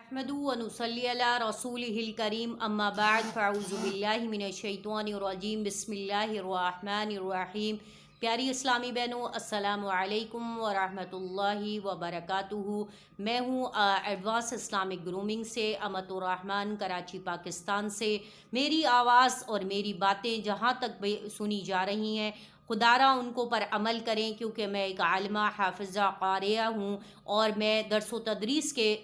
नहमदु व नुसल्ली अला रसूलिहिल करीम अम्मा बाद फ़अऊज़ु बिल्लाहि मिनश्शैतानिर्रजीम बिस्मिल्लाहिर्रहमानिर्रहीम। प्यारी इस्लामी बहनों, अस्सलामु अलैकुम व रहमतुल्लाहि व बरकातुहू। मैं हूँ एडवांस इस्लामिक ग्रूमिंग से अमतुर रहमान, कराची पाकिस्तान से। मेरी आवाज़ और मेरी बातें जहाँ तक भी सुनी जा रही हैं, खुदारा उनको पर अमल करें, क्योंकि मैं एक आलिमा हाफिज़ा क़ारिया हूँ और मैं दरसो तदरीस के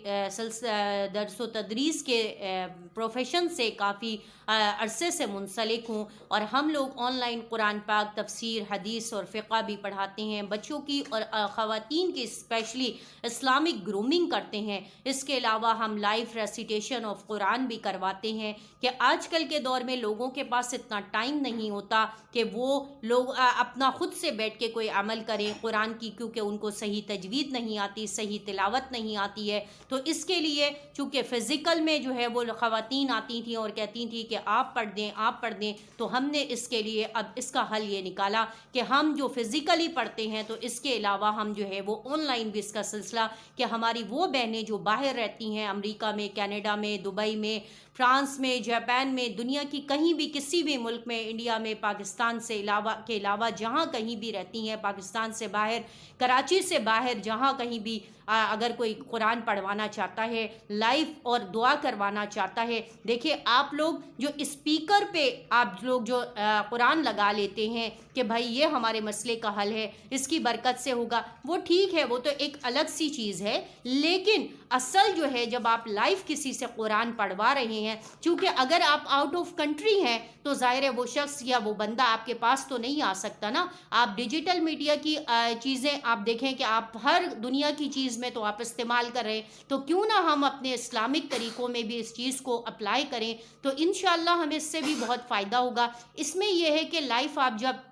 प्रोफेशन से काफ़ी अरसे से मुंसलिक हूँ। और हम लोग ऑनलाइन कुरान पाक, तफसीर, हदीस और फ़िक़्ह भी पढ़ाते हैं बच्चों की, और ख़वातीन की स्पेशली इस्लामिक ग्रूमिंग करते हैं। इसके अलावा हम लाइव रेसिटेशन ऑफ कुरान भी करवाते हैं कि आजकल के दौर में लोगों के पास इतना टाइम नहीं होता कि वो लोग अपना ख़ुद से बैठ के कोई अमल करें कुरान की, क्योंकि उनको सही तजवीद नहीं आती, सही तिलावत नहीं आती है। तो इसके लिए चूँकि फ़िज़िकल में जो है वो ख़वातीन आती थी और कहती थी कि आप पढ़ दें, आप पढ़ दें, तो हमने इसके लिए अब इसका हल ये निकाला कि हम जो फ़िज़िकली पढ़ते हैं, तो इसके अलावा हम जो है वो ऑनलाइन भी इसका सिलसिला, कि हमारी वो बहनें जो बाहर रहती हैं, अमेरिका में, कनाडा में, दुबई में, फ्रांस में, जापान में, दुनिया की कहीं भी किसी भी मुल्क में, इंडिया में, पाकिस्तान से अलावा जहाँ कहीं भी रहती हैं, पाकिस्तान से बाहर, कराची से बाहर, जहाँ कहीं भी अगर कोई कुरान पढ़वाना चाहता है लाइव और दुआ करवाना चाहता है, देखिए आप लोग जो स्पीकर पे आप लोग जो कुरान लगा लेते हैं कि भाई ये हमारे मसले का हल है, इसकी बरकत से होगा, वो ठीक है, वो तो एक अलग सी चीज़ है। लेकिन असल जो है, जब आप लाइव किसी से कुरान पढ़वा रहे हैं, क्योंकि अगर आप आउट ऑफ कंट्री हैं तो ज़ाहिर है वो शख्स या वो बंदा आपके पास तो नहीं आ सकता ना। आप डिजिटल मीडिया की चीज़ें आप देखें कि आप हर दुनिया की चीज़ में तो आप इस्तेमाल कर रहे हैं, तो क्यों ना हम अपने इस्लामिक तरीक़ों में भी इस चीज़ को अप्लाई करें, तो इंशाअल्लाह हमें इससे भी बहुत फ़ायदा होगा। इसमें यह है कि लाइव आप जब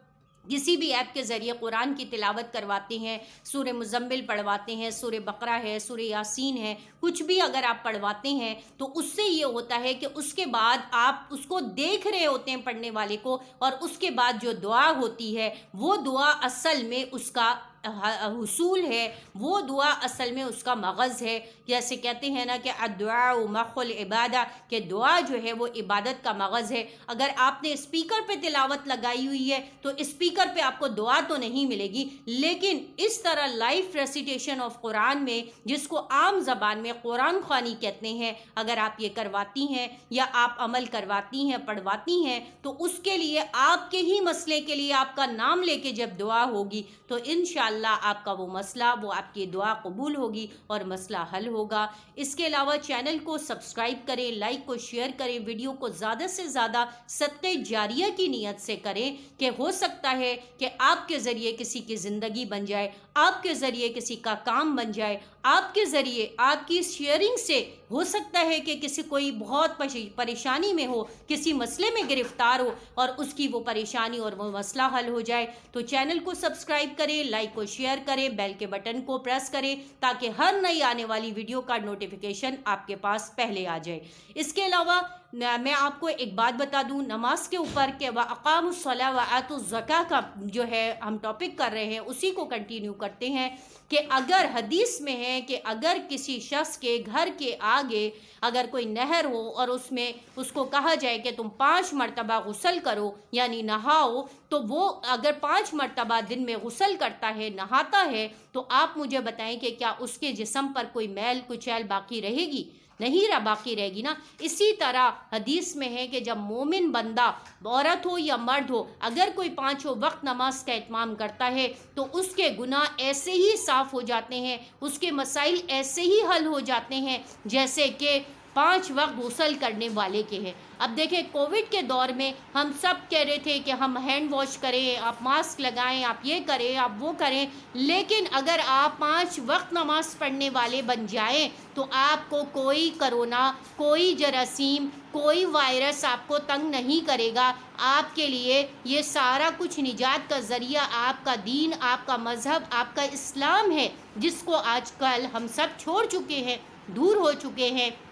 किसी भी ऐप के ज़रिए कुरान की तिलावत करवाते हैं, सूरह मुज़म्मिल पढ़वाते हैं, सूरह बकरा है, सूरह यासीन है, कुछ भी अगर आप पढ़वाते हैं, तो उससे ये होता है कि उसके बाद आप उसको देख रहे होते हैं पढ़ने वाले को, और उसके बाद जो दुआ होती है वो दुआ असल में उसका हुसूल है, वो दुआ असल में उसका मग़ज़ है। जैसे कहते हैं ना कि अद्दुआ मख़ुल इबादा, कि दुआ जो है वो इबादत का मग़ज़ है। अगर आपने स्पीकर पे तिलावत लगाई हुई है तो स्पीकर पे आपको दुआ तो नहीं मिलेगी, लेकिन इस तरह लाइव रेसिटेशन ऑफ कुरान में, जिसको आम ज़बान में कुरान ख़्वानी कहते हैं, अगर आप ये करवाती हैं या आप अमल करवाती हैं, पढ़वाती हैं, तो उसके लिए आपके ही मसले के लिए आपका नाम लेके जब दुआ होगी, तो इंशाअल्लाह आपका वो मसला, वो आपकी दुआ कबूल होगी और मसला हल होगा। इसके अलावा चैनल को सब्सक्राइब करें, लाइक को शेयर करें, वीडियो को ज़्यादा से ज़्यादा सदक़े जारिया की नीयत से करें, कि हो सकता है कि आपके ज़रिए किसी की ज़िंदगी बन जाए, आपके ज़रिए किसी का काम बन जाए, आपके ज़रिए आपकी शेयरिंग से हो सकता है कि किसी कोई बहुत परेशानी में हो, किसी मसले में गिरफ़्तार हो, और उसकी वो परेशानी और वो मसला हल हो जाए। तो चैनल को सब्सक्राइब करें, लाइक को शेयर करें, बेल के बटन को प्रेस करें, ताकि हर नई आने वाली वीडियो का नोटिफिकेशन आपके पास पहले आ जाए। इसके अलावा मैं आपको एक बात बता दूं, नमाज के ऊपर के व अक़ामुस्सलाह व आतुज़्ज़काह का जो है हम टॉपिक कर रहे हैं, उसी को कंटिन्यू करते हैं कि अगर हदीस में है कि अगर किसी शख्स के घर के आगे अगर कोई नहर हो और उसमें उसको कहा जाए कि तुम 5 मरतबा गुस्ल करो, यानी नहाओ, तो वो अगर 5 मरतबा दिन में गुस्ल करता है, नहाता है, तो आप मुझे बताएं कि क्या उसके जिस्म पर कोई मैल कुचैल बाकी रहेगी? नहीं बाकी रहेगी ना। इसी तरह हदीस में है कि जब मोमिन बंदा, औरत हो या मर्द हो, अगर कोई 5 वक्त नमाज का इत्माम करता है, तो उसके गुनाह ऐसे ही साफ़ हो जाते हैं, उसके मसाइल ऐसे ही हल हो जाते हैं जैसे कि 5 वक्त गुस्ल करने वाले के हैं। अब देखें, कोविड के दौर में हम सब कह रहे थे कि हम हैंड वॉश करें, आप मास्क लगाएं, आप ये करें, आप वो करें, लेकिन अगर आप 5 वक्त नमाज पढ़ने वाले बन जाएं, तो आपको कोई कोरोना, कोई जरासीम, कोई वायरस आपको तंग नहीं करेगा। आपके लिए ये सारा कुछ निजात का ज़रिया आपका दीन, आपका मज़हब, आपका इस्लाम है, जिसको आजकल हम सब छोड़ चुके हैं, दूर हो चुके हैं।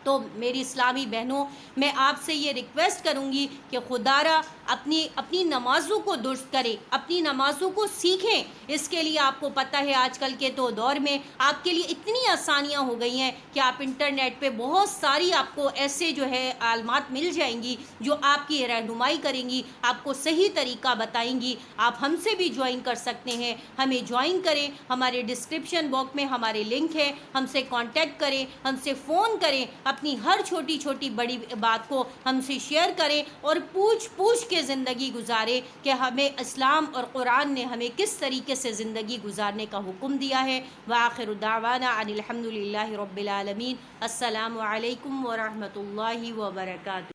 تو میری اسلامی بہنوں، میں آپ سے یہ ریکویسٹ کروں گی کہ خدا را اپنی نمازوں کو درست کرے، اپنی نمازوں کو سیکھیں۔ اس کے لیے آپ کو پتہ ہے آج کل کے تو دور میں آپ کے لیے اتنی آسانیاں ہو گئی ہیں کہ آپ انٹرنیٹ پہ بہت ساری آپ کو ایسے جو ہے عالمات مل جائیں گی جو آپ کی رہنمائی کریں گی، آپ کو صحیح طریقہ بتائیں گی۔ آپ ہم سے بھی جوائن کر سکتے ہیں، ہمیں جوائن کریں، ہمارے ڈسکرپشن باکس میں ہمارے لنک ہے، ہم سے کانٹیکٹ کریں، ہم سے فون کریں، اپنی ہر چھوٹی چھوٹی بڑی بات کو ہم سے شیئر کریں اور پوچھ کے زندگی گزاریں کہ ہمیں اسلام اور قرآن نے ہمیں کس طریقے سے زندگی گزارنے کا حکم دیا ہے۔ وآخر دعوانا ان الحمد للہ رب العالمین۔ السلام علیکم ورحمۃ اللہ وبرکاتہ۔